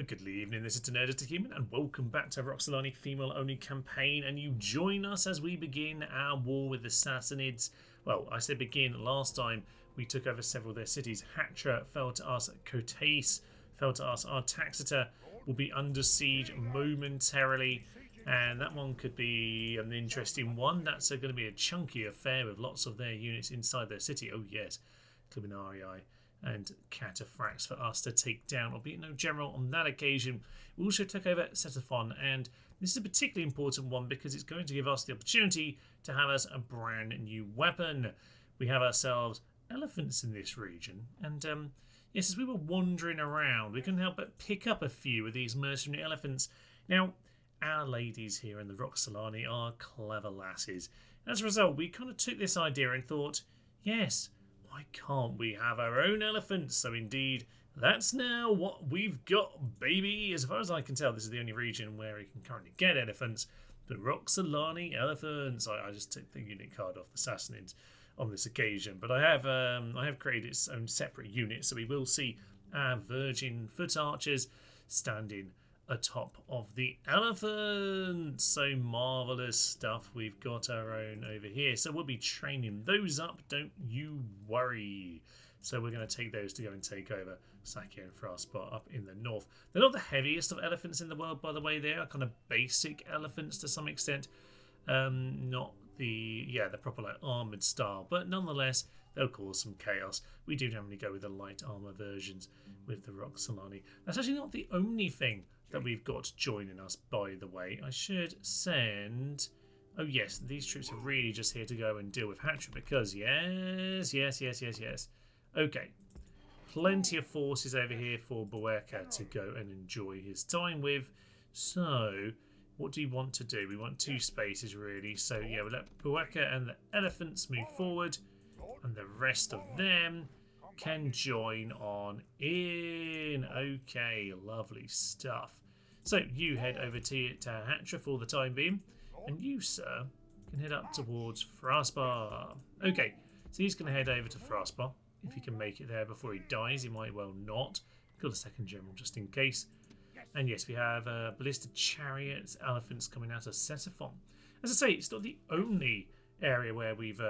good evening, this is Nerdist Human, and welcome back to Roxolani Female Only campaign. And you join us as we begin our war with the Sassanids. Well, I said begin. Last time we took over several of their cities. Hatra fell to us, Kotais fell to us, Artaxata will be under siege momentarily, and that one could be an interesting one. That's going to be a chunky affair with lots of their units inside their city. Oh yes, Clubinarii and Cataphracts for us to take down, albeit no general on that occasion. We also took over Ctesiphon, and this is a particularly important one because it's going to give us the opportunity to have us a brand new weapon. We have ourselves elephants in this region, and yes, as we were wandering around, we couldn't help but pick up a few of these mercenary elephants. Now, our ladies here in the Roxolani are clever lasses. As a result, we kind of took this idea and thought, yes, why can't we have our own elephants? So indeed, that's now what we've got, baby. As far as I can tell, this is the only region where you can currently get elephants. The Roxolani elephants. I just took the unit card off the Sassanids on this occasion, but I have created its own separate unit, so we will see our virgin foot archers standing atop of the elephant. So marvellous stuff. We've got our own over here, so we'll be training those up, don't you worry. So we're going to take those to go and take over Saki and Frostbar up in the north. They're not the heaviest of elephants in the world, by the way. They are kind of basic elephants to some extent, not the proper like armoured style, but nonetheless they'll cause some chaos. We do normally go with the light armour versions with the Roxolani. That's actually not the only thing that we've got joining us, by the way. I should send... Oh yes, these troops are really just here to go and deal with Hatra because yes. Okay, plenty of forces over here for Boeka to go and enjoy his time with. So what do we want to do? We want two spaces really. So yeah, we'll let Boeka and the elephants move forward, and the rest of them can join on in. Okay, lovely stuff. So you head over to Hatra for the time being, and you, sir, can head up towards Frostbar. Okay, so he's going to head over to Frostbar. If he can make it there before he dies, he might well not. Got a second general just in case. And yes, we have ballistic chariots, elephants coming out of Ctesiphon. As I say, it's not the only area where we've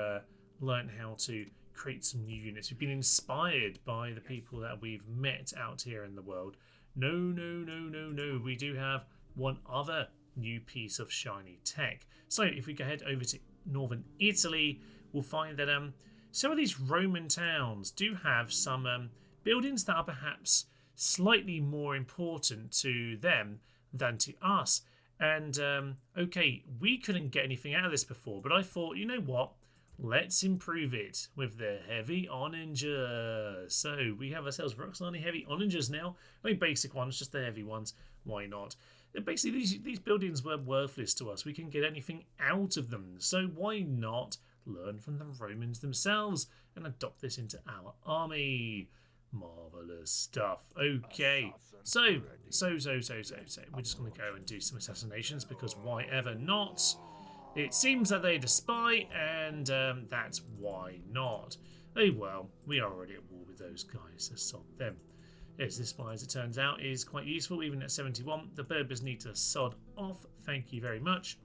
learned how to create some new units. We've been inspired by the people that we've met out here in the world. No. We do have one other new piece of shiny tech. So if we go head over to northern Italy, we'll find that some of these Roman towns do have some buildings that are perhaps slightly more important to them than to us. And okay, we couldn't get anything out of this before, but I thought, you know what? Let's improve it with the heavy onagers. So we have ourselves Roxolani heavy onagers now. I mean, basic ones, just the heavy ones. Why not? Basically, these buildings were worthless to us. We couldn't get anything out of them. So why not learn from the Romans themselves and adopt this into our army? Marvellous stuff. Okay, so we're just going to go and do some assassinations because why ever not? It seems that they despise, and that's why not. Oh well, we are already at war with those guys, so sod them. Yes, this spy, as it turns out, is quite useful even at 71. The Berbers need to sod off, thank you very much.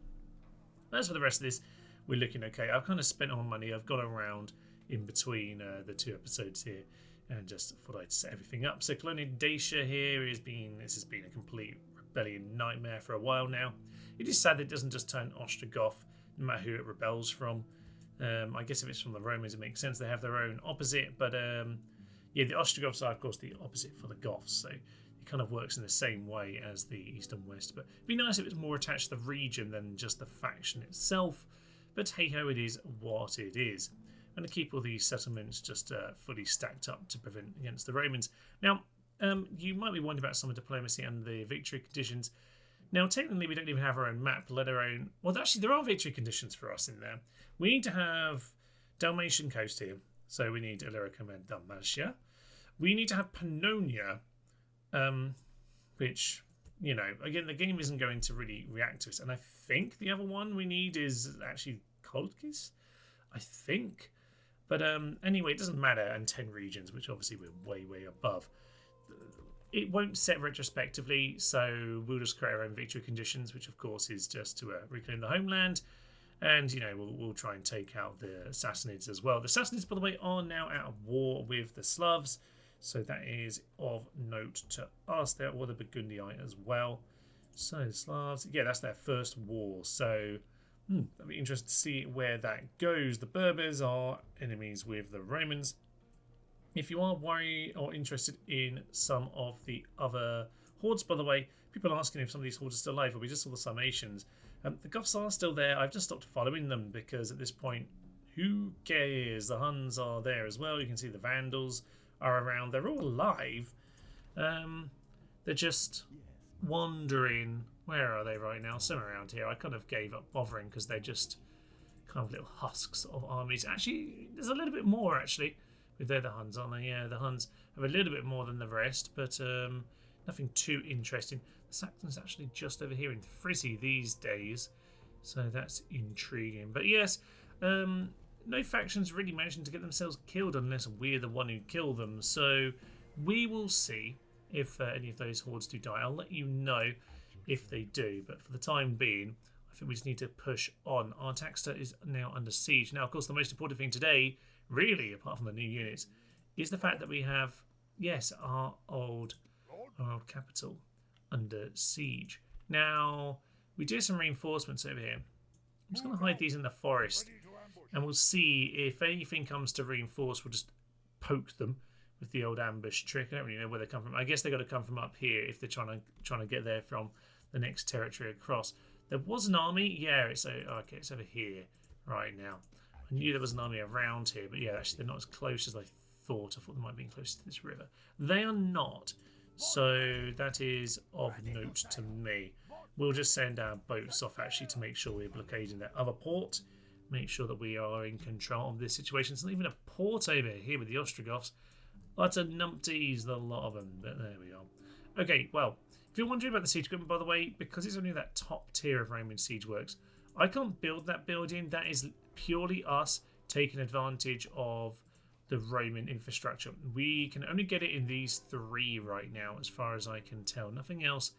As for the rest of this, we're looking okay. I've kind of spent all my money. I've gone around in between the two episodes here and just thought I'd set everything up. So Colonial Dacia here has been a complete rebellion nightmare for a while now. It is sad that it doesn't just turn Ostrogoth, no matter who it rebels from. I guess if it's from the Romans, it makes sense. They have their own opposite, but yeah, the Ostrogoths are, of course, the opposite for the Goths, so it kind of works in the same way as the East and West. But it'd be nice if it was more attached to the region than just the faction itself. But hey ho, it is what it is. I'm going to keep all these settlements just fully stacked up to prevent against the Romans. Now, you might be wondering about some of diplomacy and the victory conditions. Now, technically, we don't even have our own map, let alone... Well, actually, there are victory conditions for us in there. We need to have Dalmatian coast here. So we need Illyricum and Dalmatia. We need to have Pannonia, which, you know, again, the game isn't going to really react to us. And I think the other one we need is actually Kolkis, I think. But anyway, it doesn't matter. And 10 regions, which obviously we're way above. It won't set retrospectively, so we'll just create our own victory conditions, which of course is just to reclaim the homeland. And, you know, we'll try and take out the Sassanids as well. The Sassanids, by the way, are now out of war with the Slavs. So that is of note to us. They're all the Burgundii as well. So the Slavs, yeah, that's their first war. So that'll be interesting to see where that goes. The Berbers are enemies with the Romans. If you are worried or interested in some of the other hordes, by the way, people are asking if some of these hordes are still alive. Well, we just saw the Sarmatians. The Goths are still there. I've just stopped following them because at this point, who cares? The Huns are there as well. You can see the Vandals are around. They're all alive. They're just wandering. Where are they right now? Somewhere around here. I kind of gave up bothering because they're just kind of little husks of armies. Actually, there's a little bit more actually. They're the Huns, aren't they? Yeah, the Huns have a little bit more than the rest, but nothing too interesting. The Saxons actually just over here in Frizzy these days, so that's intriguing. But yes, no factions really managing to get themselves killed unless we're the one who killed them. So we will see if any of those hordes do die. I'll let you know if they do, but for the time being, I think we just need to push on. Our Taxter is now under siege. Now, of course, the most important thing today, really, apart from the new units, is the fact that we have, yes, our old capital under siege. Now, we do some reinforcements over here. I'm just going to hide these in the forest, and we'll see if anything comes to reinforce. We'll just poke them with the old ambush trick. I don't really know where they come from. I guess they've got to come from up here if they're trying to get there from the next territory across. There was an army. Yeah, it's okay. It's over here right now. I knew there was an army around here, but yeah, actually they're not as close as I thought. I thought they might be close to this river. They are not. So that is of note to me. We'll just send our boats off actually to make sure we're blockading that other port. Make sure that we are in control of this situation. It's not even a port over here with the Ostrogoths. Utter numpties, the lot of them. But there we are. Okay, well, if you're wondering about the siege equipment, by the way, because it's only that top tier of Roman siege works, I can't build that building. That is purely us taking advantage of the Roman infrastructure. We can only get it in these three right now, as far as I can tell. Nothing else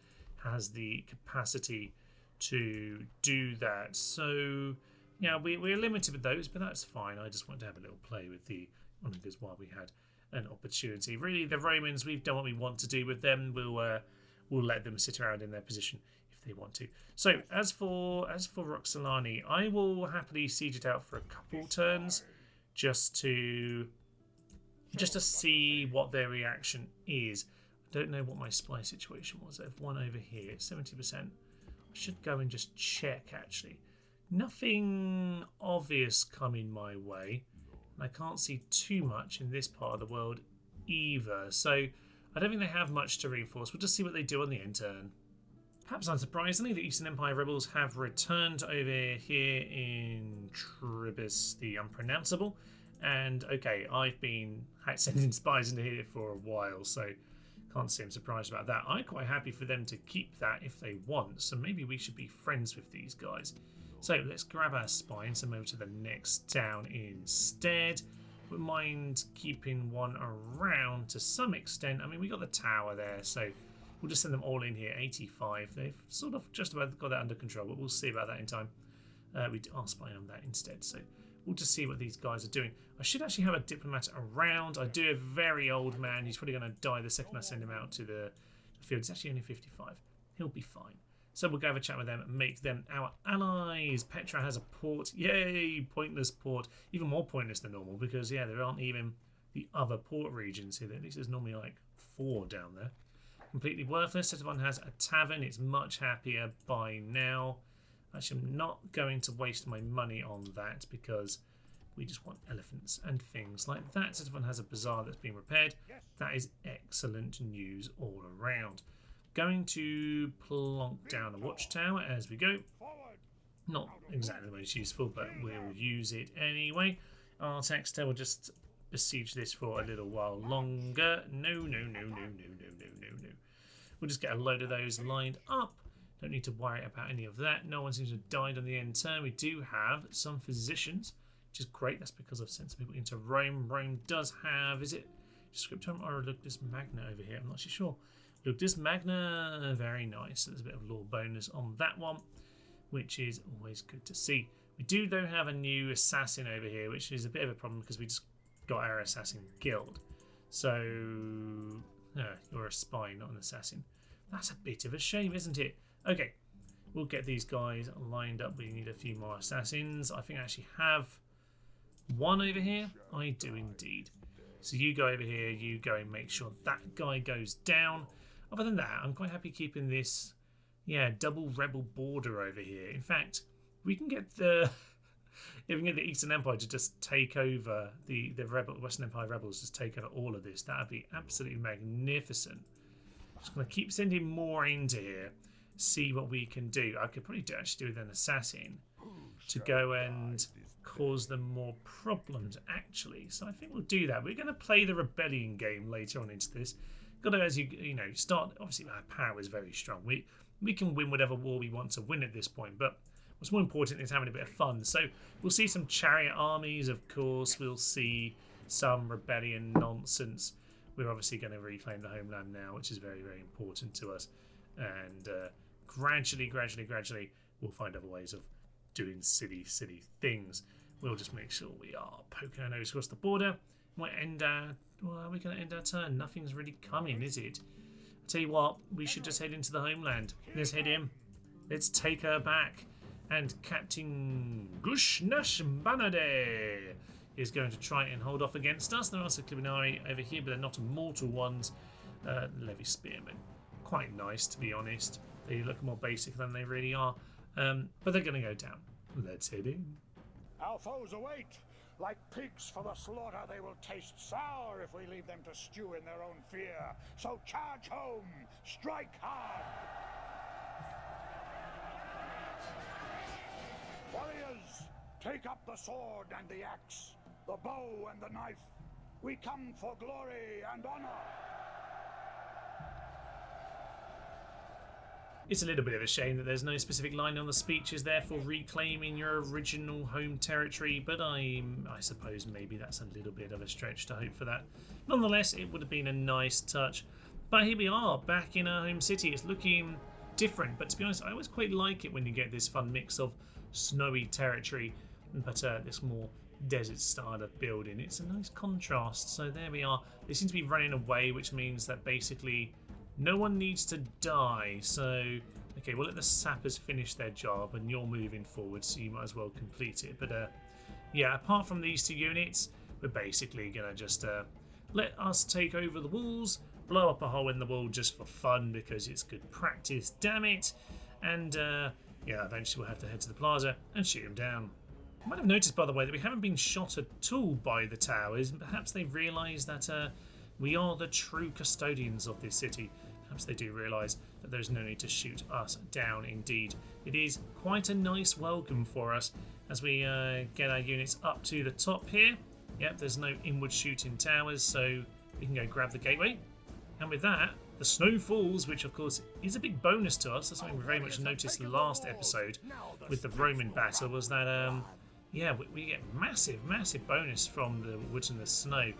has the capacity to do that. So, yeah, we're limited with those, but that's fine. I just wanted to have a little play with the Onagers while we had an opportunity. Really, the Romans, we've done what we want to do with them. We'll let them sit around in their position if they want to. So, as for Roxolani, I will happily siege it out for a couple turns just to see what their reaction is. I don't know what my supply situation was. I have one over here, 70%. I should go and just check, actually. Nothing obvious coming my way. And I can't see too much in this part of the world either. So I don't think they have much to reinforce. We'll just see what they do on the end turn. Perhaps unsurprisingly, the Eastern Empire rebels have returned over here in Tribus the Unpronounceable. And, okay, I've been sending spies into here for a while, so can't say I'm surprised about that. I'm quite happy for them to keep that if they want, so maybe we should be friends with these guys. So let's grab our spy and send them over to the next town instead. Wouldn't mind keeping one around to some extent. I mean, we got the tower there, so we'll just send them all in here. 85. They've sort of just about got that under control, but we'll see about that in time. We are spying on that instead, so we'll just see what these guys are doing. I should actually have a diplomat around. I do a very old man. He's probably going to die the second I send him out to the field. It's actually only 55. He'll be fine. So we'll go have a chat with them and make them our allies. Petra has a port. Yay! Pointless port. Even more pointless than normal because, yeah, there aren't even the other port regions here. At least there's normally like 4 down there. Completely worthless. Setavon has a tavern. It's much happier by now. Actually, I'm not going to waste my money on that because we just want elephants and things like that. Setavon has a bazaar that's being repaired. That is excellent news all around. Going to plonk down a watchtower as we go. Not exactly the most useful, but we'll use it anyway. Our Taxter will just besiege this for a little while longer. No. We'll just get a load of those lined up. Don't need to worry about any of that. No one seems to have died on the end turn. We do have some physicians, which is great. That's because I've sent some people into Rome. Rome does have, is it Scriptum or Reluctus Magna over here? I'm not actually sure. Luctus Magna, very nice. So there's a bit of lore bonus on that one, which is always good to see. We do, though, have a new assassin over here, which is a bit of a problem because we just got our assassin killed. So, you're a spy, not an assassin. That's a bit of a shame, isn't it? Okay, we'll get these guys lined up. We need a few more assassins. I think I actually have one over here. I do indeed. So you go over here, you go and make sure that guy goes down. Other than that, I'm quite happy keeping this, double rebel border over here. In fact, we can get the Eastern Empire to just take over the Western Empire rebels, just take over all of this. That would be absolutely magnificent. Just going to keep sending more into here, see what we can do. I could probably actually do with an assassin to go and cause them more problems, actually. So I think we'll do that. We're going to play the rebellion game later on into this. Got to, as you know, start. Obviously, our power is very strong. We can win whatever war we want to win at this point, but what's more important is having a bit of fun. So we'll see some chariot armies, of course. We'll see some rebellion nonsense. We're obviously going to reclaim the homeland now, which is very, very important to us. And gradually, we'll find other ways of doing silly things. We'll just make sure we are poking our nose across the border. Might end our... Well, are we going to end our turn? Nothing's really coming, is it? I'll tell you what, we should just head into the homeland. Let's head in. Let's take her back. And Captain Gushnash Banade is going to try and hold off against us. There are also Clibinari over here, but they're not immortal ones. Levy Spearmen. Quite nice, to be honest. They look more basic than they really are. But they're going to go down. Let's head in. Our foes await. Like pigs for the slaughter, they will taste sour if we leave them to stew in their own fear. So charge home, strike hard. Warriors, take up the sword and the axe, the bow and the knife. We come for glory and honor. It's a little bit of a shame that there's no specific line on the speeches there for reclaiming your original home territory, but I suppose maybe that's a little bit of a stretch to hope for that. Nonetheless, it would have been a nice touch. But here we are, back in our home city. It's looking different, but to be honest, I always quite like it when you get this fun mix of snowy territory, but this more desert style of building. It's a nice contrast. So there we are. They seem to be running away, which means that basically no one needs to die. So, okay, we'll let the sappers finish their job, and you're moving forward, so you might as well complete it. But yeah, apart from these two units, we're basically gonna just let us take over the walls, blow up a hole in the wall just for fun because it's good practice, damn it. And yeah, eventually we'll have to head to the plaza and shoot them down. You might have noticed, by the way, that we haven't been shot at all by the towers, and perhaps they've realised that we are the true custodians of this city. Perhaps they do realise that there's no need to shoot us down indeed. It is quite a nice welcome for us as we get our units up to the top here. Yep, there's no inward shooting towers, so we can go grab the gateway. And with that, the snow falls, which of course is a big bonus to us. That's something we very much noticed last episode with the Roman battle, was that yeah, we get massive bonus from the wood and the snow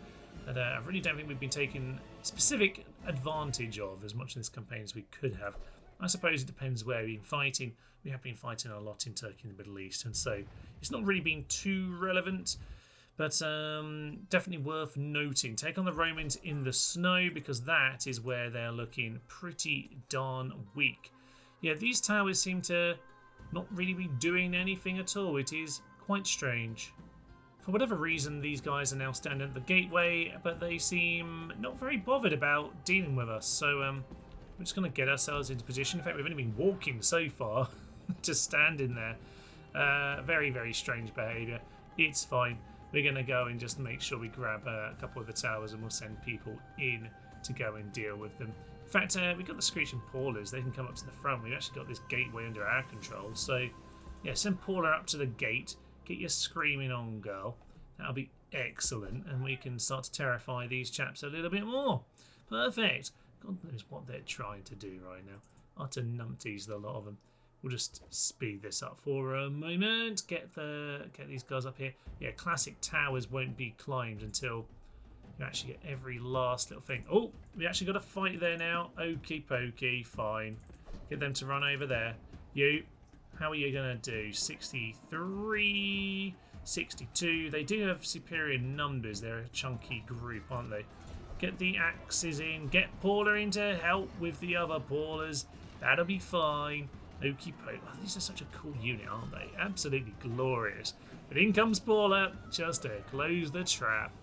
that I really don't think we've been taking specific advantage of as much in this campaign as we could have. I suppose it depends where we've been fighting. We have been fighting a lot in Turkey and the Middle East, and so it's not really been too relevant, but definitely worth noting. Take on the Romans in the snow, because that is where they're looking pretty darn weak. Yeah, these towers seem to not really be doing anything at all. It is quite strange. For whatever reason, these guys are now standing at the gateway, but they seem not very bothered about dealing with us. So we're just going to get ourselves into position. In fact, we've only been walking so far, just standing there. Very strange behaviour. It's fine. We're going to go and just make sure we grab a couple of the towers, and we'll send people in to go and deal with them. In fact, we've got the Screeching Paulers. They can come up to the front. We've actually got this gateway under our control. So yeah, send Paula up to the gate. Get your screaming on, girl. That'll be excellent, and we can start to terrify these chaps a little bit more. Perfect. God knows what they're trying to do right now. Utter numpties, the lot of them. We'll just speed this up for a moment. Get these guys up here. Yeah, classic towers won't be climbed until You actually get every last little thing. Oh, we actually got a fight there now. Okie pokey, fine. Get them to run over there. You, how are you going to do? 63, 62. They do have superior numbers. They're a chunky group, aren't they? Get the axes in. Get Paula in to help with the other Paulas. That'll be fine. Okie poke. Oh, these are such a cool unit, aren't they? Absolutely glorious. But in comes Paula just to close the trap.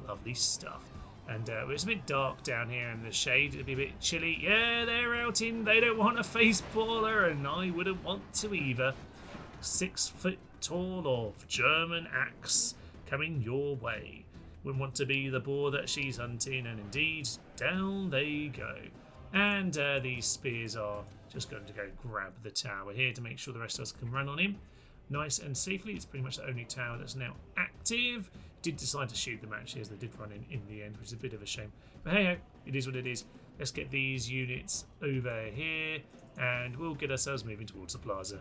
Lovely stuff. And it's a bit dark down here in the shade. It'll be a bit chilly. Yeah, they're out in. They don't want to face Paula, and I wouldn't want to either. 6 foot tall of German axe coming your way. Wouldn't want to be the boar that she's hunting, and indeed, down they go. And these spears are just going to go grab the tower here to make sure the rest of us can run on him nice and safely. It's pretty much the only tower that's now active. Did decide to shoot them actually, as they did run in the end, which is a bit of a shame. But hey ho, it is what it is. Let's get these units over here, and we'll get ourselves moving towards the plaza.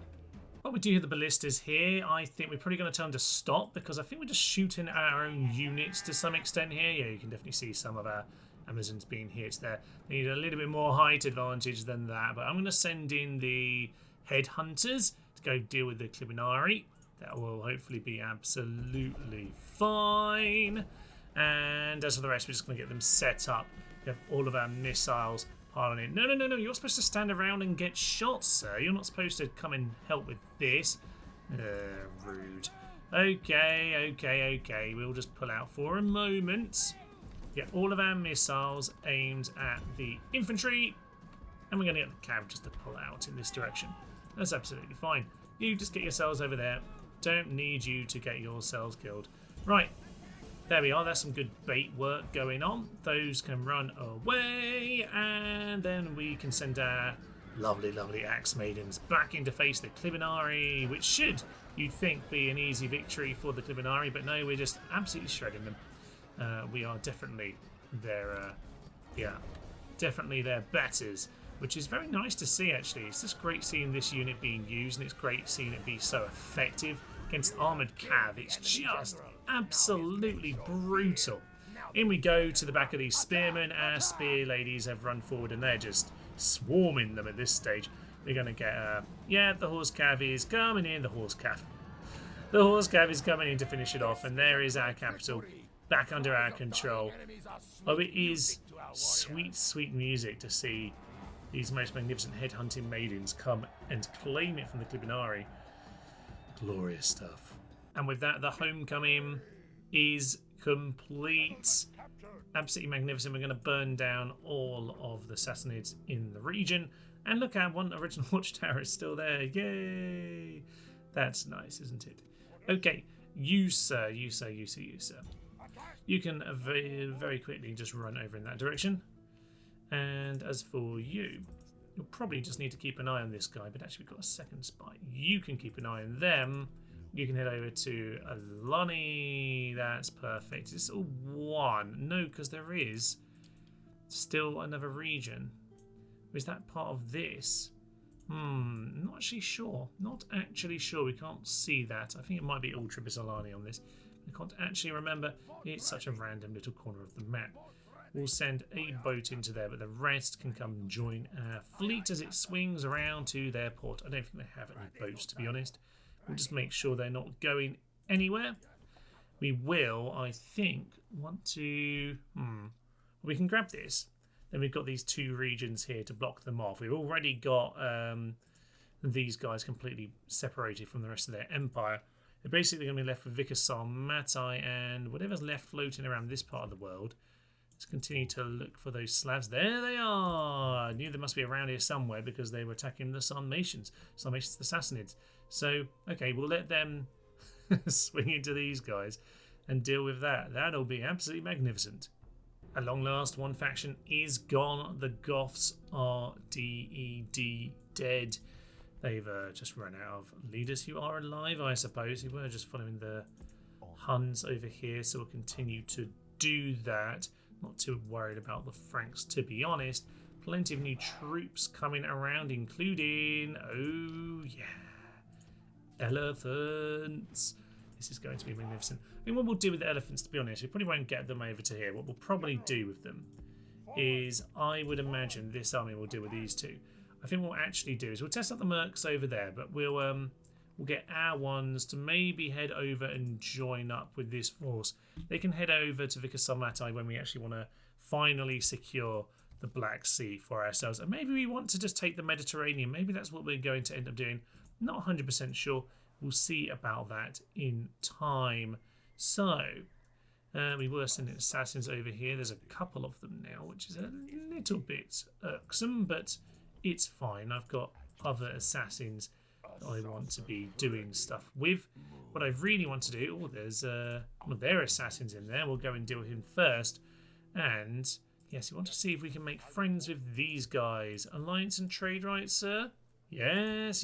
Well, we do hear the ballistas here. I think we're probably going to tell them to stop, because I think we're just shooting at our own units to some extent here. Yeah, you can definitely see some of our Amazons being hit there. They need a little bit more height advantage than that, but I'm going to send in the headhunters to go deal with the Clibinari. That will hopefully be absolutely fine. And as for the rest, we're just going to get them set up. We have all of our missiles piling in. No, you're supposed to stand around and get shot, sir. You're not supposed to come and help with this. Rude. Okay. We'll just pull out for a moment. Get all of our missiles aimed at the infantry, and we're going to get the cav just to pull out in this direction. That's absolutely fine. You just get yourselves over there. Don't need you to get yourselves killed. Right, there we are. That's some good bait work going on. Those can run away, and then we can send our lovely axe maidens back in to face the Clibinari, which should, you'd think, be an easy victory for the Clibinari, but no, we're just absolutely shredding them. We are definitely their betters, which is very nice to see actually. It's just great seeing this unit being used, and it's great seeing it be so effective against armoured cav. It's just absolutely brutal. In we go to the back of these spearmen. Our spear ladies have run forward, and they're just swarming them at this stage. We're going to get the horse cav is coming in. The horse cav is coming in to finish it off, and there is our capital back under our control. Oh, it is sweet music to see these most magnificent headhunting maidens come and claim it from the Clibinari. Glorious stuff. And with that, the homecoming is complete. Absolutely magnificent. We're going to burn down all of the Sassanids in the region. And look, our one original watchtower is still there. Yay! That's nice, isn't it? Okay, you sir. You can very quickly just run over in that direction. And as for you, you'll probably just need to keep an eye on this guy, but actually we've got a second spy. You can keep an eye on them. You can head over to Alani. That's perfect. It's all one. No, because there is still another region. Is that part of this? Not actually sure. Not actually sure. We can't see that. I think it might be Ultra Bisolani on this. I can't actually remember. It's such a random little corner of the map. We'll send a boat into there, but the rest can come and join our fleet as it swings around to their port. I don't think they have any boats, to be honest. We'll just make sure they're not going anywhere. We will, I think, want to... We can grab this. Then we've got these two regions here to block them off. We've already got these guys completely separated from the rest of their empire. They're basically going to be left with Vicar Sarmatai and whatever's left floating around this part of the world. Let's continue to look for those Slavs. There they are! I knew they must be around here somewhere because they were attacking the Sarmatians. The Sassanids. So, okay, we'll let them swing into these guys and deal with that. That'll be absolutely magnificent. At long last, one faction is gone. The Goths are dead. They've just run out of leaders who are alive, I suppose. Who were just following the Huns over here, so we'll continue to do that. Not too worried about the Franks, to be honest. Plenty of new troops coming around, including, oh yeah, elephants. This is going to be magnificent. I mean, what we'll do with the elephants, to be honest, we probably won't get them over to here. What we'll probably do with them is, I would imagine this army will deal with these two. I think what we'll actually do is we'll test out the mercs over there, but we'll get our ones to maybe head over and join up with this force. They can head over to Vicus Somlati when we actually want to finally secure the Black Sea for ourselves. And maybe we want to just take the Mediterranean. Maybe that's what we're going to end up doing. Not 100% sure. We'll see about that in time. So, we were sending assassins over here. There's a couple of them now, which is a little bit irksome, but it's fine. I've got other assassins that I want to be doing stuff with. What I really want to do, well, there are assassins in there. We'll go and deal with him first. And yes, we want to see if we can make friends with these guys. Alliance and trade rights, sir? Yes.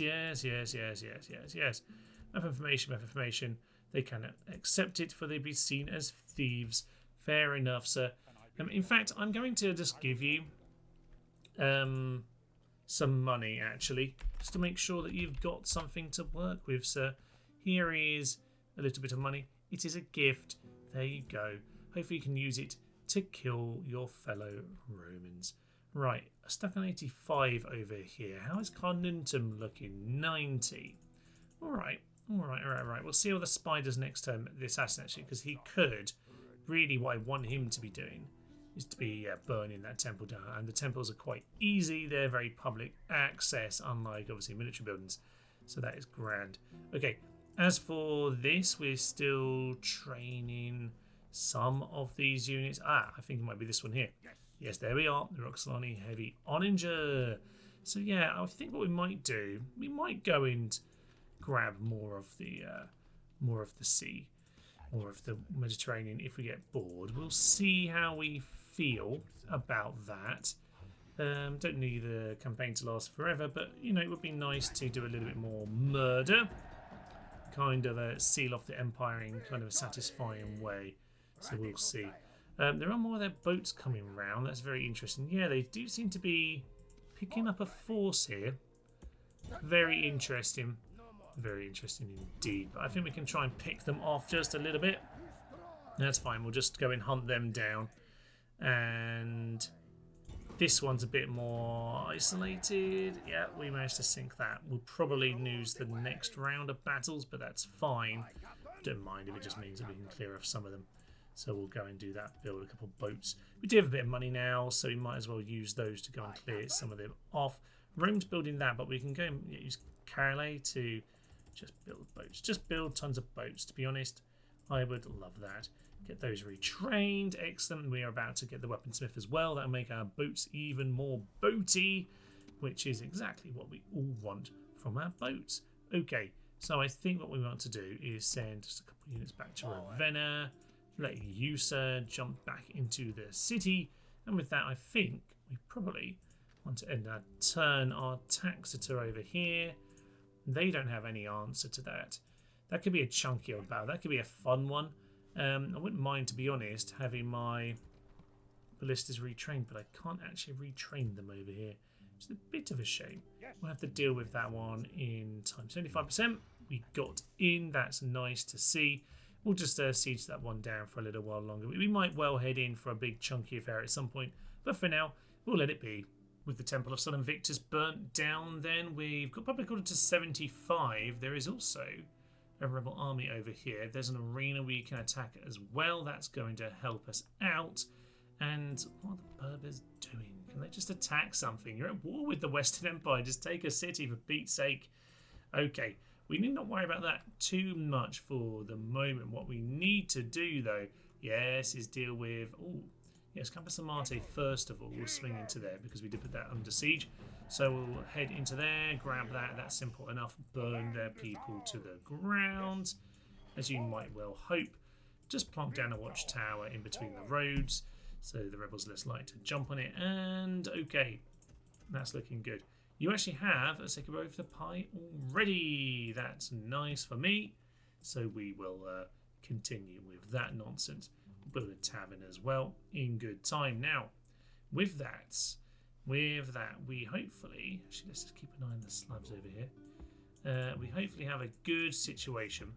Map information. They cannot accept it, for they be seen as thieves. Fair enough, sir. In fact, I'm going to just give you some money, actually, just to make sure that you've got something to work with, sir. Here is a little bit of money. It is a gift. There you go. Hopefully you can use it to kill your fellow Romans. Right, stuck on 85 over here. How is Carnuntum looking? 90. All right. We'll see all the spiders next turn, the assassin, actually, because he could. Really, what I want him to be doing is to be burning that temple down. And the temples are quite easy. They're very public access, unlike, obviously, military buildings. So that is grand. Okay, as for this, we're still training some of these units. I think it might be this one here. Yes, there we are. The Roxolani Heavy Oninger. So yeah, I think what we might do, we might go and grab more of the sea, more of the Mediterranean if we get bored. We'll see how we feel about that. Don't need the campaign to last forever, but you know, it would be nice to do a little bit more murder, kind of seal off the empire in kind of a satisfying way. So we'll see. There are more of their boats coming round. That's very interesting. Yeah, they do seem to be picking up a force here. Very interesting. Very interesting indeed. But I think we can try and pick them off just a little bit. That's fine. We'll just go and hunt them down. And this one's a bit more isolated. Yeah, we managed to sink that. We'll probably lose the next round of battles, but that's fine. Don't mind if it just means that we can clear off some of them. So we'll go and do that, build a couple of boats. We do have a bit of money now, so we might as well use those to go and clear some of them off. Rome's building that, but we can go and use Carole to just build boats. Just build tons of boats, to be honest. I would love that. Get those retrained. Excellent. We are about to get the weaponsmith as well. That'll make our boats even more boaty, which is exactly what we all want from our boats. Okay, so I think what we want to do is send just a couple of units back to Ravenna. Let Yusa jump back into the city, and with that I think we probably want to end our turn. Our Taxeter over here, they don't have any answer to that. That could be a chunky old battle. That could be a fun one. I wouldn't mind, to be honest, having my ballistas retrained, but I can't actually retrain them over here. It's a bit of a shame. We'll have to deal with that one in time. 75%. We got in. That's nice to see. We'll just siege that one down for a little while longer. We might well head in for a big chunky affair at some point, but for now, we'll let it be. With the Temple of Sun and Victus burnt down, then we've got public order to 75. There is also a rebel army over here. There's an arena we can attack as well. That's going to help us out. And what are the Berbers doing? Can they just attack something? You're at war with the Western Empire. Just take a city for Pete's sake. Okay. We need not worry about that too much for the moment. What we need to do, though, yes, is deal with... Oh, yes, Campus Amate first of all. We'll swing into there because we did put that under siege. So we'll head into there, grab that. That's simple enough. Burn their people to the ground, as you might well hope. Just plonk down a watchtower in between the roads, so the rebels less likely to jump on it. And okay, that's looking good. You actually have a Sekiro for the pie already. That's nice for me. So we will continue with that nonsense. We'll build a tavern as well in good time. Now, with that, we hopefully... Actually, let's just keep an eye on the slabs over here. We hopefully have a good situation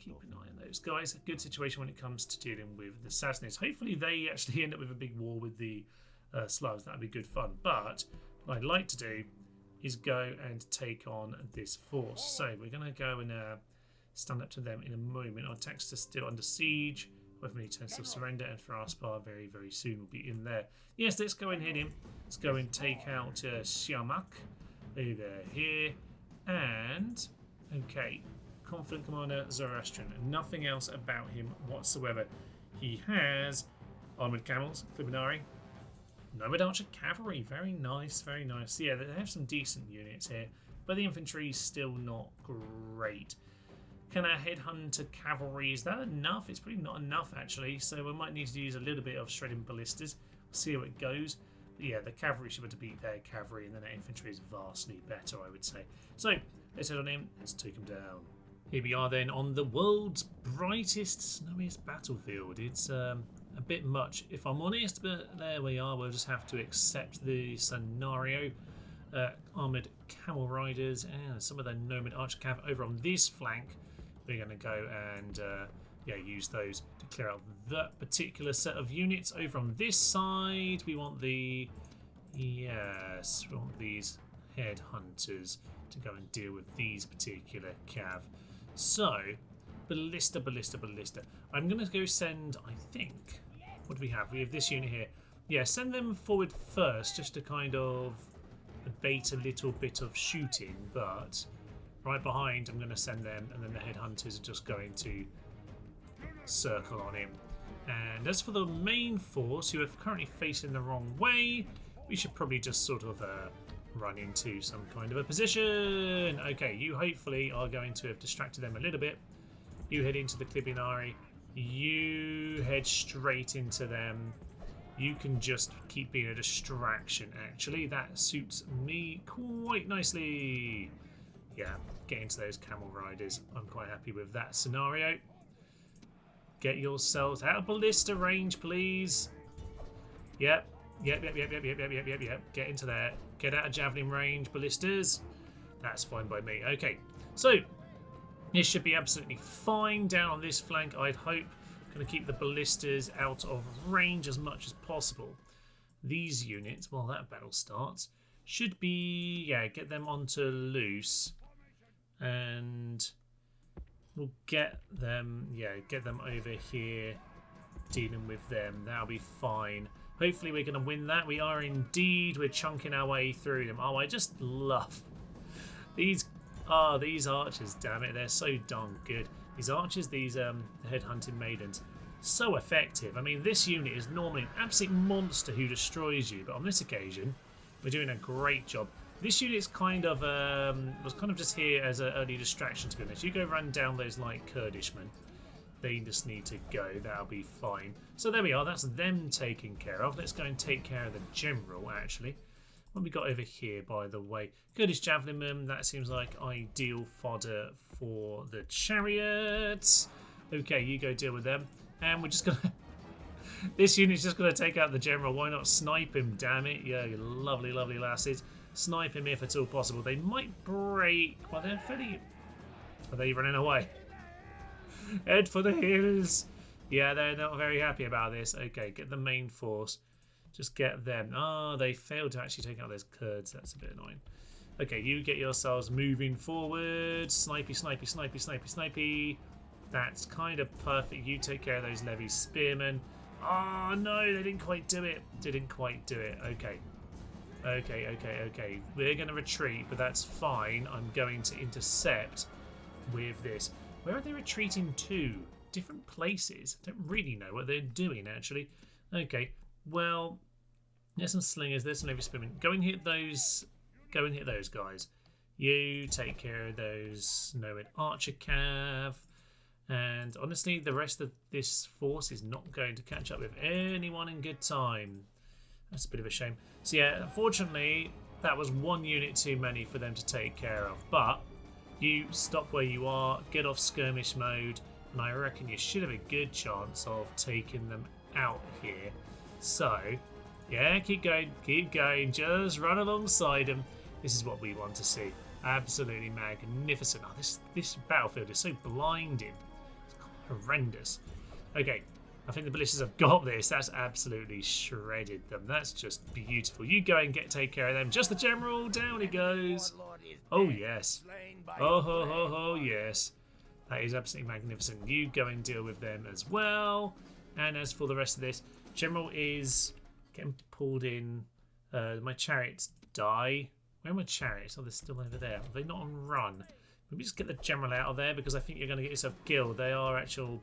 keep an eye on those guys. A good situation when it comes to dealing with the Sassanids. Hopefully they actually end up with a big war with the Slavs. That would be good fun. But what I'd like to do is go and take on this force. So we're going to go and stand up to them in a moment. Our tanks are still under siege. With many turns of surrender, and Faraspar very, very soon will be in there. Yes, let's go and hit him. Let's go and take out Siamak over here. And, okay, Confident Commander Zoroastrian. Nothing else about him whatsoever. He has Armoured Camels, Klibinari, Nomad Archer Cavalry. Very nice, very nice. Yeah, they have some decent units here, but the infantry is still not great. Can our Headhunter Cavalry, is that enough? It's probably not enough actually, so we might need to use a little bit of Shredding Ballistas. See how it goes. But yeah, the cavalry should be able to beat their cavalry, and then the infantry is vastly better, I would say. So, let's head on in, let's take them down. Here we are then on the world's brightest, snowiest battlefield. It's a bit much, if I'm honest, but there we are. We'll just have to accept the scenario. Armoured Camel Riders and some of the Nomad Archer Cav over on this flank. We're going to go and use those to clear out that particular set of units. Over on this side, we want we want these Headhunters to go and deal with these particular cav. So, Ballista. I'm going to go send, I think, what do we have? We have this unit here. Yeah, send them forward first, just to kind of abate a little bit of shooting, but right behind I'm going to send them, and then the Headhunters are just going to circle on him. And as for the main force, who are currently facing the wrong way, we should probably just sort of run into some kind of a position. Okay, you hopefully are going to have distracted them a little bit. You head into the Klibinari. You head straight into them. You can just keep being a distraction, actually. That suits me quite nicely. Yeah, get into those Camel Riders. I'm quite happy with that scenario. Get yourselves out of ballista range, please. Yep. Get into there. Get out of javelin range, ballistas. That's fine by me. Okay, so this should be absolutely fine down on this flank, I'd hope. Going to keep the ballistas out of range as much as possible. These units, while that battle starts, should be, get them onto loose. And we'll get them over here, dealing with them. That'll be fine. Hopefully we're going to win that. We are indeed. We're chunking our way through them. Oh, I just love these archers, damn it. They're so darn good. These archers, these headhunting maidens, so effective. I mean, this unit is normally an absolute monster who destroys you, but on this occasion, we're doing a great job. This unit's kind of was kind of just here as an early distraction, to be honest. You go run down those light Kurdishmen. They just need to go. That'll be fine. So there we are. That's them taken care of. Let's go and take care of the general, actually. What have we got over here, by the way? Kurdish Javelinmen. That seems like ideal fodder for the chariots. Okay, you go deal with them. And we're just going to... This unit's just going to take out the general. Why not snipe him, damn it? Yeah, you lovely, lovely lasses. Snipe him if at all possible. They might break... Well, they're fairly... Are they running away? Head for the hills. Yeah, they're not very happy about this. Okay, get the main force. Just get them. Oh, they failed to actually take out those Kurds. That's a bit annoying. Okay, you get yourselves moving forward. Snipey, snipey, snipey, snipey, snipey. That's kind of perfect. You take care of those Levy spearmen. Oh, no, they didn't quite do it. Didn't quite do it. Okay. Okay. We're going to retreat, but that's fine. I'm going to intercept with this. Where are they retreating to? Different places. I don't really know what they're doing, actually. Okay, well, there's some slingers, there's some Levy spearmen. Go and hit those guys. You take care of those Nomad Archer Cav. And honestly, the rest of this force is not going to catch up with anyone in good time. That's a bit of a shame. So yeah, unfortunately, that was one unit too many for them to take care of. But you stop where you are, get off skirmish mode, and I reckon you should have a good chance of taking them out here. So, yeah, keep going, just run alongside them. This is what we want to see. Absolutely magnificent. Oh, this battlefield is so blinding. horrendous. Okay, I think the ballistas have got this. That's absolutely shredded them. That's just beautiful. You go and take care of them. Just the general. Down he goes. Oh, yes. Oh, ho, ho, ho, yes. That is absolutely magnificent. You go and deal with them as well. And as for the rest of this, general is getting pulled in. My chariots die. Where are my chariots? Oh, they're still over there. Are they not on run? Maybe just get the general out of there because I think you're going to get yourself killed. They are actual,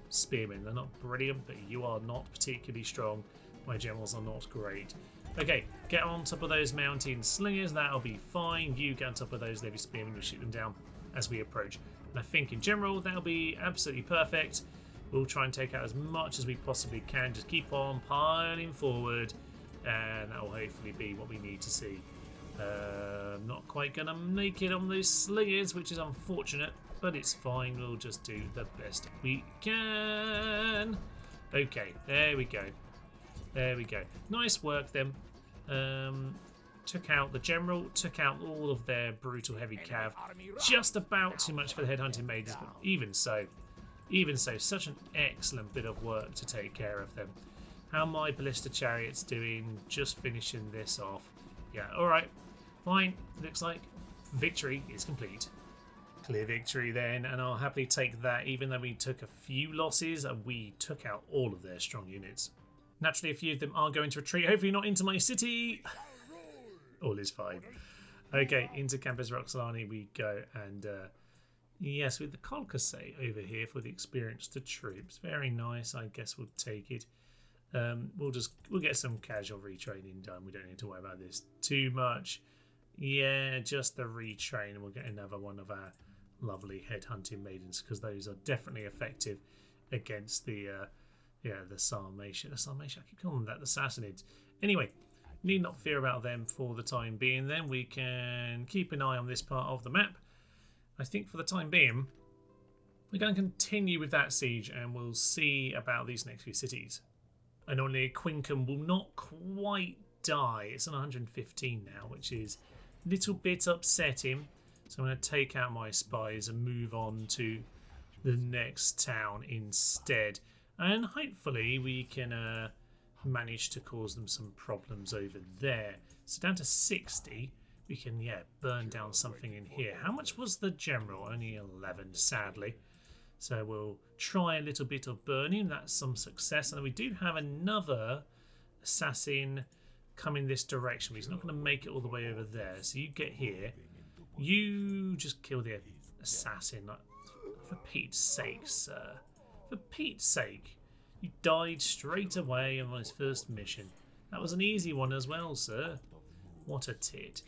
spearmen. They're not brilliant, but you are not particularly strong. My generals are not great. Okay, get on top of those mountain slingers. That'll be fine. You get on top of those heavy spearmen. We'll shoot them down as we approach. And I think in general, that'll be absolutely perfect. We'll try and take out as much as we possibly can. Just keep on piling forward. And that will hopefully be what we need to see. Not quite going to make it on those slingers, which is unfortunate, but it's fine. We'll just do the best we can. Okay, there we go. There we go. Nice work then. Took out the general, took out all of their brutal heavy cav. Just about too much for the headhunting maidens, but even so, such an excellent bit of work to take care of them. How are my ballista chariots doing? Just finishing this off. Yeah, alright. Fine. Looks like victory is complete. Clear victory then, and I'll happily take that. Even though we took a few losses, we took out all of their strong units. Naturally, a few of them are going to retreat. Hopefully not into my city. All is fine. Okay, into Campus Roxolani we go. And yes, with the Colcasse over here for the experienced troops. Very nice. I guess we'll take it. We'll get some casual retraining done. We don't need to worry about this too much. Yeah, just the retrain, and we'll get another one of our lovely headhunting maidens because those are definitely effective against the Sarmatian. The Sarmatian, I keep calling them that, the Sassanids. Anyway, need not fear about them for the time being. Then we can keep an eye on this part of the map. I think for the time being, we're going to continue with that siege, and we'll see about these next few cities. And only Quincum will not quite die. It's on 115 now, which is a little bit upsetting. So I'm going to take out my spies and move on to the next town instead. And hopefully we can manage to cause them some problems over there. So down to 60, we can, burn down something in here. How much was the general? Only 11, sadly. So we'll try a little bit of burning. That's some success. And we do have another assassin coming this direction. He's not going to make it all the way over there. So you get here. You just kill the assassin. Like, for Pete's sake, sir. For Pete's sake. You died straight away on his first mission. That was an easy one as well, sir. What a tit.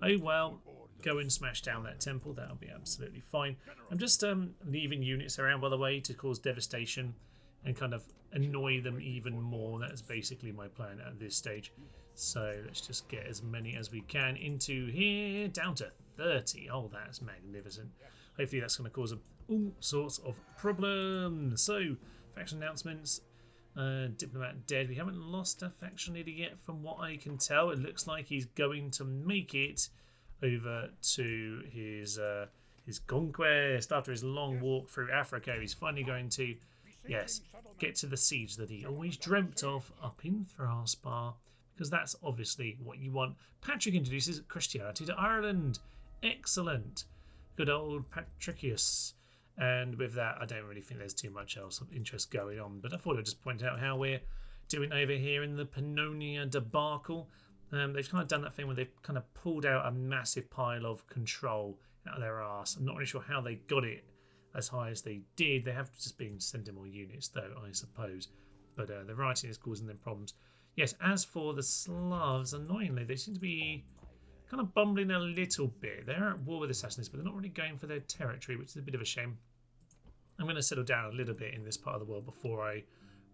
Oh well. Go and smash down that temple. That'll be absolutely fine. I'm just leaving units around, by the way, to cause devastation and kind of annoy them even more. That's basically my plan at this stage. So let's just get as many as we can into here. Down to 30. Oh, that's magnificent. Hopefully that's going to cause them all sorts of problems. So, faction announcements. Diplomat dead. We haven't lost a faction leader yet from what I can tell. It looks like he's going to make it over to his conquest after his long walk through Africa. He's finally going to, yes, get to the siege that he always dreamt of up in Thraspar, because that's obviously what you want. Patrick introduces Christianity to Ireland. Excellent. Good old Patricius. And with that, I don't really think there's too much else of interest going on, but I thought I'd just point out how we're doing over here in the Pannonia debacle. They've kind of done that thing where they've kind of pulled out a massive pile of control out of their arse. I'm not really sure how they got it as high as they did. They have just been sending more units, though, I suppose. But the writing is causing them problems. Yes, as for the Slavs, annoyingly, they seem to be kind of bumbling a little bit. They're at war with the Sassanids, but they're not really going for their territory, which is a bit of a shame. I'm going to settle down a little bit in this part of the world before I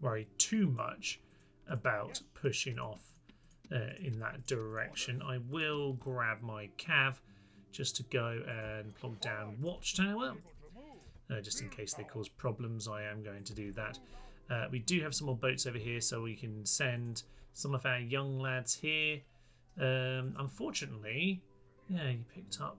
worry too much about pushing off in that direction. I will grab my cav just to go and plonk down Watchtower. Just in case they cause problems, I am going to do that. We do have some more boats over here, so we can send some of our young lads here. Unfortunately, yeah, you picked up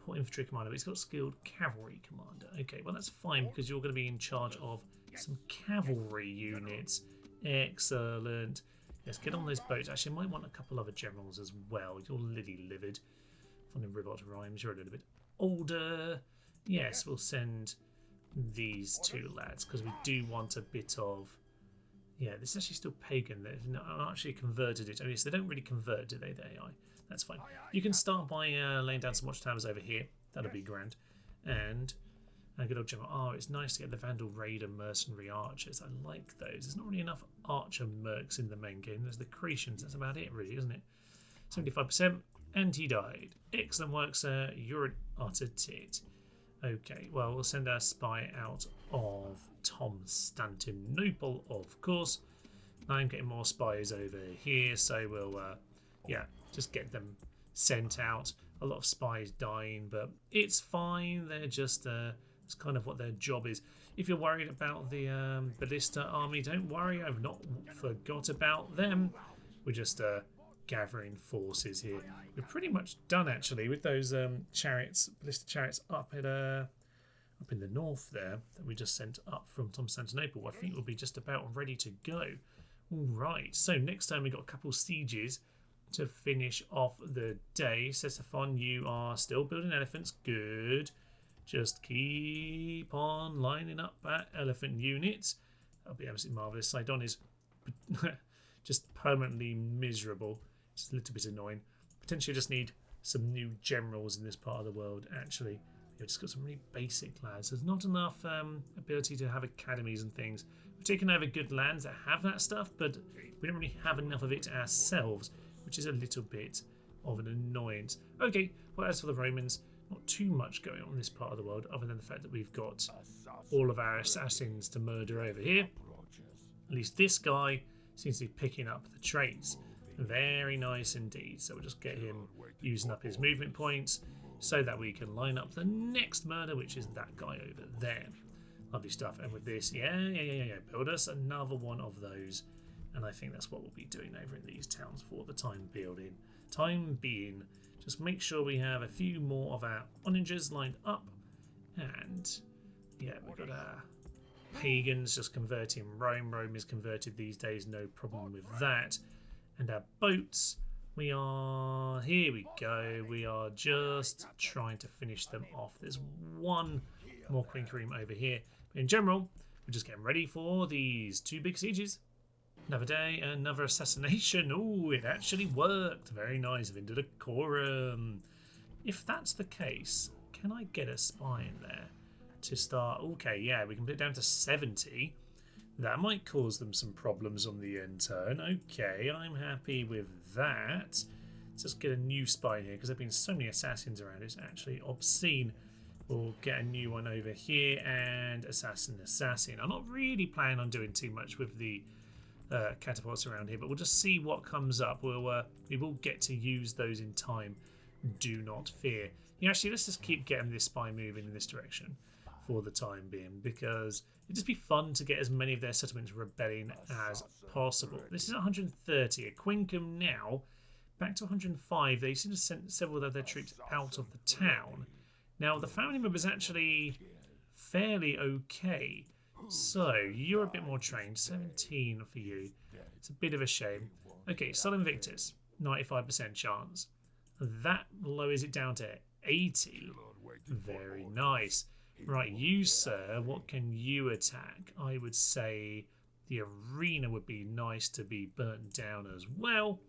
Poor infantry commander, but he's got skilled cavalry commander. Okay, well that's fine because you're going to be in charge of some cavalry units. Excellent. Let's get on those boats. Actually, I might want a couple other generals as well. You're lily-livered. Finding Ribot rhymes. You're a little bit older. Yes, we'll send these two lads because we do want a bit of... Yeah, this is actually still pagan. They've not actually converted it. Oh yes, they don't really convert, do they, the AI? That's fine. You can start by laying down some watchtowers over here. That'll be grand. And a good old general. Oh, it's nice to get the Vandal Raider mercenary archers. I like those. There's not really enough archer mercs in the main game. There's the Cretians. That's about it, really, isn't it? 75%. And he died. Excellent work, sir. You're an utter tit. Okay, well, we'll send our spy out of Constantinople, of course. I'm getting more spies over here, so we'll, yeah, just get them sent out. A lot of spies dying, but it's fine. They're just, it's kind of what their job is. If you're worried about the Ballista army, don't worry. I've not forgot about them. We're just gathering forces here. We're pretty much done, actually, with those chariots, Ballista chariots up at up in the north there that we just sent up from Constantinople. I think we'll be just about ready to go. All right. So next time we got a couple sieges to finish off the day. Ctesiphon, you are still building elephants. Good. Just keep on lining up that elephant units. That'll be absolutely marvellous. Sidon is just permanently miserable. It's a little bit annoying. Potentially just need some new generals in this part of the world, actually. We've just got some really basic lads. There's not enough ability to have academies and things. We're taking over good lands that have that stuff, but we don't really have enough of it ourselves, which is a little bit of an annoyance. Okay, well, as for the Romans, not too much going on in this part of the world, other than the fact that we've got all of our assassins to murder over here. At least this guy seems to be picking up the traits. Very nice indeed. So we'll just get him using up his movement points so that we can line up the next murder, which is that guy over there. Lovely stuff. And with this, yeah, build us another one of those. And I think that's what we'll be doing over in these towns for the time being. Just make sure we have a few more of our onagers lined up. And yeah, we've got our pagans just converting Rome. Rome is converted these days, no problem with that. And our boats, here we go. We are just trying to finish them off. There's one more Queen Kareem over here. But in general, we're just getting ready for these two big sieges. Another day, another assassination. Oh, it actually worked. Very nice. Vindicorum. If that's the case, can I get a spy in there to start? Okay, yeah, we can put it down to 70. That might cause them some problems on the end turn. Okay, I'm happy with that. Let's just get a new spy here because there have been so many assassins around. It's actually obscene. We'll get a new one over here and assassin. I'm not really planning on doing too much with the catapults around here, but we'll just see what comes up. We will get to use those in time. Do not fear. Yeah, actually, let's just keep getting this spy moving in this direction for the time being, because it'd just be fun to get as many of their settlements rebelling as possible. This is 130. At Quincum now, back to 105. They seem to send several of their troops out of the town. Now, the family member's actually fairly okay. So, you're a bit more trained. 17 for you. It's a bit of a shame. Okay, Sol Invictus, 95% chance. That lowers it down to 80. Very nice. Right, you, sir, what can you attack? I would say the arena would be nice to be burnt down as well.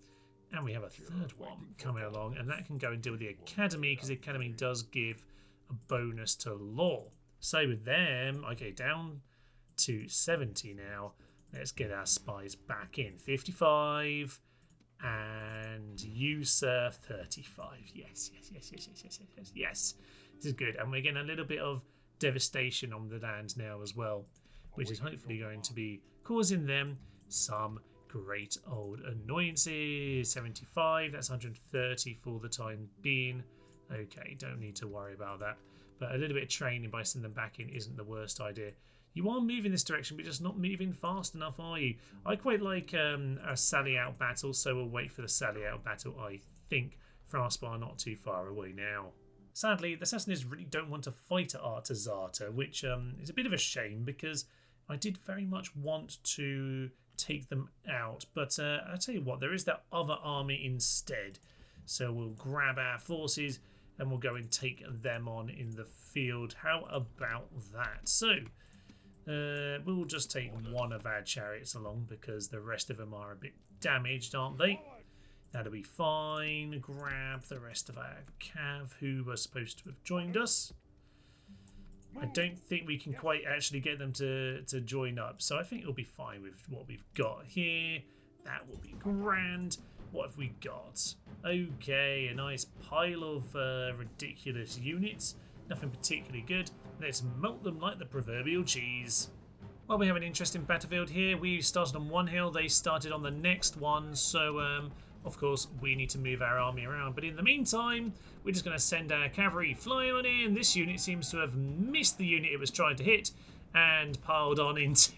And we have a third one coming along, and that can go and deal with the academy, because the academy does give a bonus to law. So with them, okay, down to 70 now. Let's get our spies back in. 55. And you, sir, 35. Yes. This is good. And we're getting a little bit of devastation on the land now as well, which is hopefully going to be causing them some great old annoyances. 75, that's 130 for the time being. Okay, don't need to worry about that. But a little bit of training by sending them back in isn't the worst idea. You are moving this direction, but just not moving fast enough, are you? I quite like a sally out battle, so we'll wait for the sally out battle. I think France are not too far away now. Sadly, the Sassanids really don't want to fight at Artazata, which is a bit of a shame because I did very much want to take them out. But I'll tell you what, there is that other army instead. So we'll grab our forces and we'll go and take them on in the field. How about that? So we'll just take one of our chariots along because the rest of them are a bit damaged, aren't they? That'll be fine. Grab the rest of our cav who were supposed to have joined us. I don't think we can quite actually get them to join up, so I think it'll be fine with what we've got here. That will be grand. What have we got? Okay, a nice pile of ridiculous units. Nothing particularly good. Let's melt them like the proverbial cheese. Well, we have an interesting battlefield here. We started on one hill, they started on the next one, so of course we need to move our army around. But in the meantime, we're just going to send our cavalry flying on in. This unit seems to have missed the unit it was trying to hit and piled on into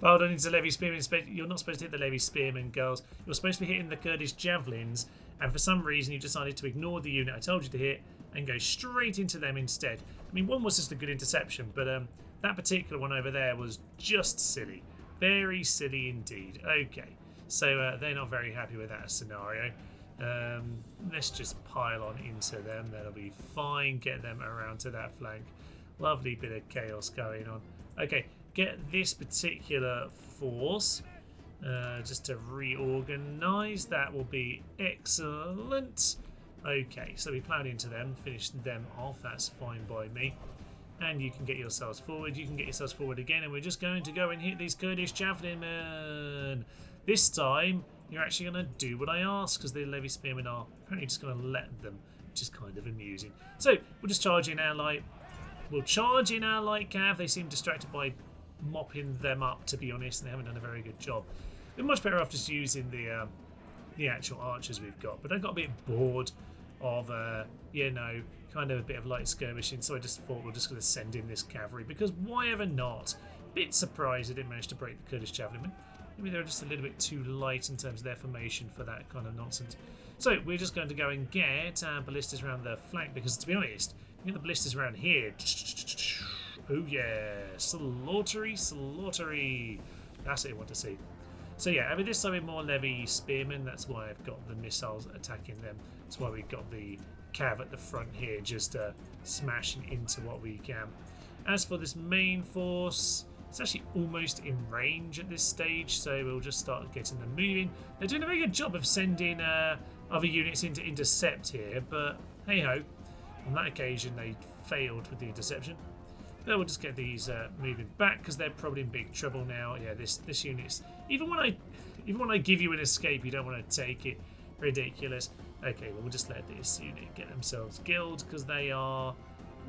piled on into levy spearmen. You're not supposed to hit the levy spearmen, girls. You're supposed to be hitting the Kurdish javelins, and for some reason you decided to ignore the unit I told you to hit and go straight into them instead. I mean, one was just a good interception, but that particular one over there was just silly. Very silly indeed. Okay, so they're not very happy with that scenario. Let's just pile on into them. That'll be fine. Get them around to that flank. Lovely bit of chaos going on. Okay, get this particular force just to reorganize. That will be excellent. Okay, so we plowed into them, finished them off. That's fine by me. And you can get yourselves forward. You can get yourselves forward again, and we're just going to go and hit these Kurdish javelin men. This time, you're actually going to do what I ask, because the levy spearmen are apparently just going to let them, which is kind of amusing. So we'll just charge in our light. We'll charge in our light cav. They seem distracted by mopping them up, to be honest, and they haven't done a very good job. We're much better off just using the actual archers we've got, but I got a bit bored of kind of a bit of light skirmishing, so I just thought we're just going to send in this cavalry, because why ever not? Bit surprised I didn't manage to break the Kurdish javelin. Maybe they're just a little bit too light in terms of their formation for that kind of nonsense. So we're just going to go and get our ballistas around the flank, because to be honest, you get the ballistas around here. Oh yeah, slaughtery. That's what I want to see. So yeah, I mean, this time we're more levy spearmen. That's why I've got the missiles attacking them. That's why we've got the cav at the front here, just smashing into what we can. As for this main force, it's actually almost in range at this stage, so we'll just start getting them moving. They're doing a very good job of sending other units in to intercept here, but hey ho, on that occasion they failed with the interception. But we'll just get these moving back, because they're probably in big trouble now. Yeah, this unit's even when I give you an escape, you don't want to take it. Ridiculous. Okay, well, we'll just let this unit get themselves killed, because they are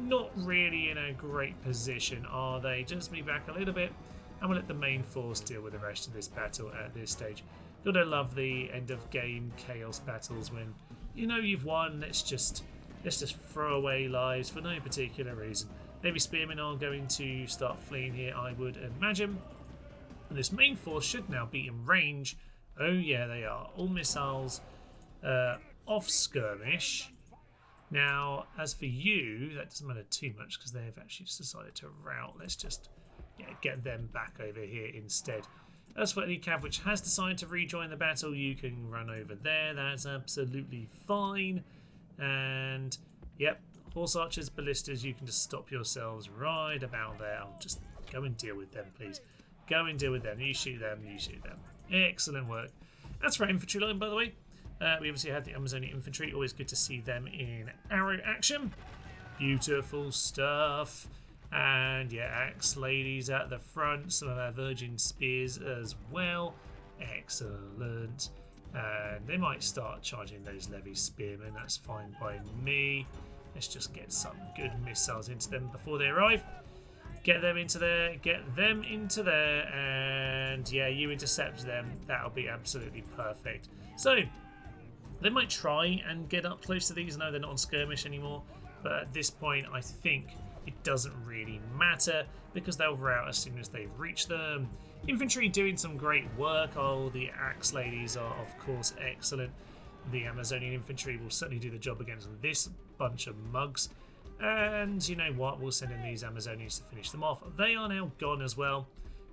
not really in a great position, are they? Just move back a little bit, and we'll let the main force deal with the rest of this battle at this stage. Gotta love the end of game chaos battles when you know you've won. Let's just throw away lives for no particular reason. Levy spearmen are going to start fleeing here, I would imagine. And this main force should now be in range. Oh yeah, they are. All missiles off skirmish. Now, as for you, that doesn't matter too much, because they've actually just decided to rout. Let's just get them back over here instead. As for any cav which has decided to rejoin the battle, you can run over there. That's absolutely fine. And yep, horse archers, ballistas, you can just stop yourselves right about there. I'll just go and deal with them, please. Go and deal with them. You shoot them, you shoot them. Excellent work. That's for our infantry line, by the way. We obviously had the Amazonian infantry. Always good to see them in arrow action. Beautiful stuff. And yeah, axe ladies at the front. Some of our virgin spears as well. Excellent. And they might start charging those levy spearmen. That's fine by me. Let's just get some good missiles into them before they arrive. Get them into there. Get them into there. And yeah, you intercept them. That'll be absolutely perfect. So they might try and get up close to these. No, they're not on skirmish anymore. But at this point, I think it doesn't really matter, because they'll rout as soon as they reach them. Infantry doing some great work. Oh, the axe ladies are, of course, excellent. The Amazonian infantry will certainly do the job against this bunch of mugs. And you know what? We'll send in these Amazonians to finish them off. They are now gone as well.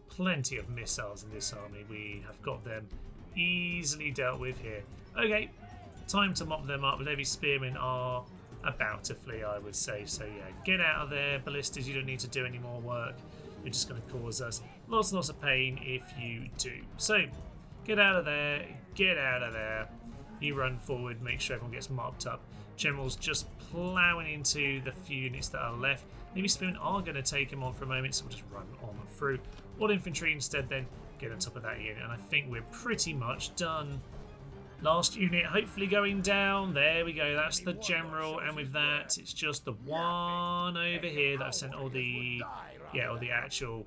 Plenty of missiles in this army. We have got them easily dealt with here. Okay, time to mop them up. Levy spearmen are about to flee, I would say. So yeah, get out of there. Ballistas, you don't need to do any more work. You're just going to cause us lots and lots of pain if you do. So, get out of there. Get out of there. You run forward. Make sure everyone gets mopped up. General's just ploughing into the few units that are left. Maybe Spearmen are going to take him on for a moment, so we'll just run on through. All infantry instead then get on top of that unit. And I think we're pretty much done. Last unit hopefully going down. There we go. That's the general. And with that, it's just the one over here that I've sent all the actual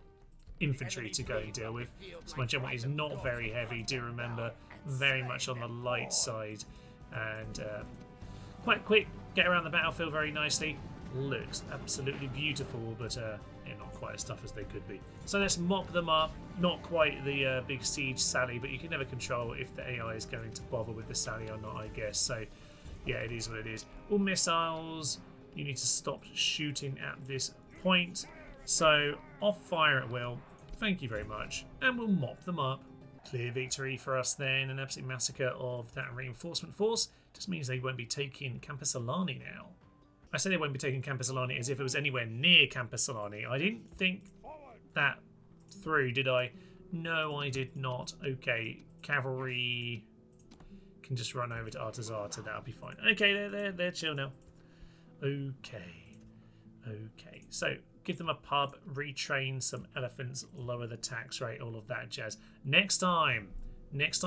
infantry to go and deal with. So my general is not very heavy. Do remember, very much on the light side. And quite quick. Get around the battlefield very nicely. Looks absolutely beautiful, but not quite as tough as they could be. So let's mop them up. Not quite the big siege sally, but you can never control if the AI is going to bother with the sally or not, I guess. So yeah, it is what it is. All missiles, you need to stop shooting at this point. So off fire at will. Thank you very much. And we'll mop them up. Clear victory for us then. An absolute massacre of that reinforcement force. Just means they won't be taking Camposolani now. I say they won't be taking Camposolani as if it was anywhere near Camposolani. I didn't think that through, did I? No, I did not. Okay, cavalry can just run over to Artazata. That'll be fine. Okay, they're chill now. Okay. So give them a pub, retrain some elephants, lower the tax rate, all of that jazz. Next time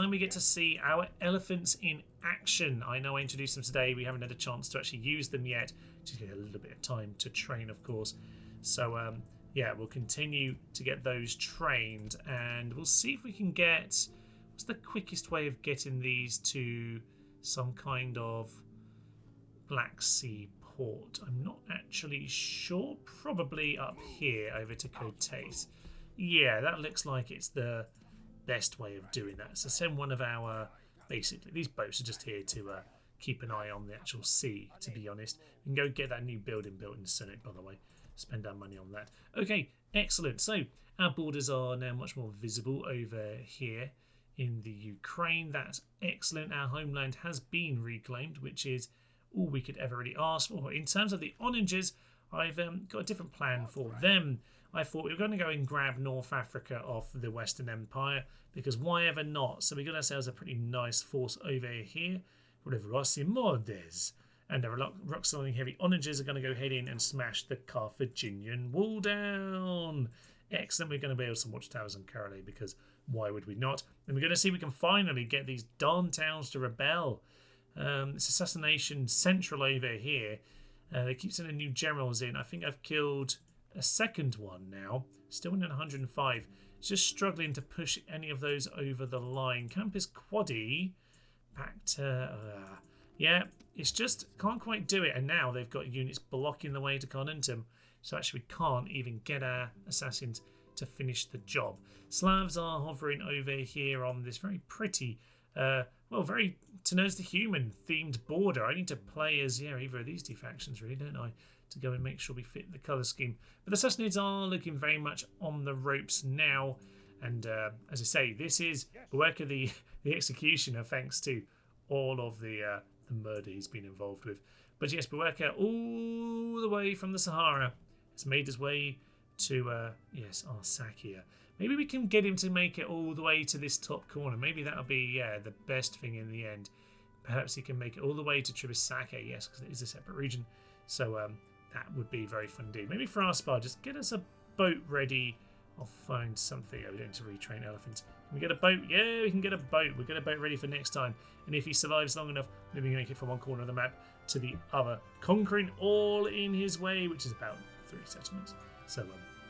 we get to see our elephants in action. I know I introduced them today. We haven't had a chance to actually use them yet. Just get a little bit of time to train, of course. So yeah, we'll continue to get those trained, and we'll see if we can get... What's the quickest way of getting these to some kind of Black Sea port? I'm not actually sure. Probably up here over to Kotate. Yeah, that looks like it's the best way of doing that. So send one of our... Basically, these boats are just here to keep an eye on the actual sea, to be honest. We can go get that new building built in the Senate, by the way. Spend our money on that. Okay, excellent. So our borders are now much more visible over here in the Ukraine. That's excellent. Our homeland has been reclaimed, which is all we could ever really ask for. In terms of the oranges, I've got a different plan for them. I thought we were going to go and grab North Africa off the Western Empire, because why ever not? So we got ourselves a pretty nice force over here. Roxolani and the Roxolani heavy oranges are going to go ahead in and smash the Carthaginian wall down. Excellent. We're going to build some watchtowers on Carole, because why would we not? And we're going to see if we can finally get these darn towns to rebel. This assassination central over here. They keep sending new generals in. I think I've killed a second one now. Still in 105. Just struggling to push any of those over the line. Campus Quaddy back to... yeah, it's just can't quite do it. And now they've got units blocking the way to Carnuntum. So actually we can't even get our assassins to finish the job. Slavs are hovering over here on this very pretty, very Tenos the Human themed border. I need to play as, either of these two factions really, don't I? To go and make sure we fit the colour scheme. But the Sassanids are looking very much on the ropes now. And as I say, this is Buerka the executioner, thanks to all of the murder he's been involved with. But yes, Buerka, all the way from the Sahara, has made his way to, Arsacia. Maybe we can get him to make it all the way to this top corner. Maybe that'll be, the best thing in the end. Perhaps he can make it all the way to Tribisake, yes, because it is a separate region. So that would be very fun indeed. Maybe for our spa, just get us a boat ready. I'll find something. We're going to retrain elephants. Can we get a boat? Yeah, we can get a boat. We'll get a boat ready for next time. And if he survives long enough, maybe we can make it from one corner of the map to the other, conquering all in his way, which is about 3 settlements. So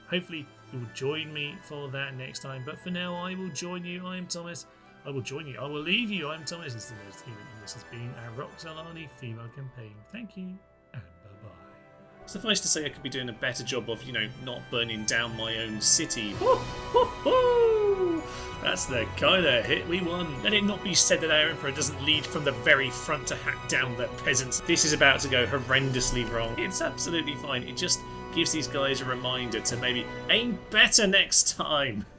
hopefully you'll join me for that next time. But for now, I will join you. I am Thomas. I will join you. I will leave you. I'm Thomas. This is the most human, and this has been our Roxolani female campaign. Thank you, and bye-bye. Suffice to say, I could be doing a better job of, not burning down my own city. That's the kind of hit we want. Let it not be said that our Emperor doesn't lead from the very front to hack down the peasants. This is about to go horrendously wrong. It's absolutely fine. It just gives these guys a reminder to maybe aim better next time.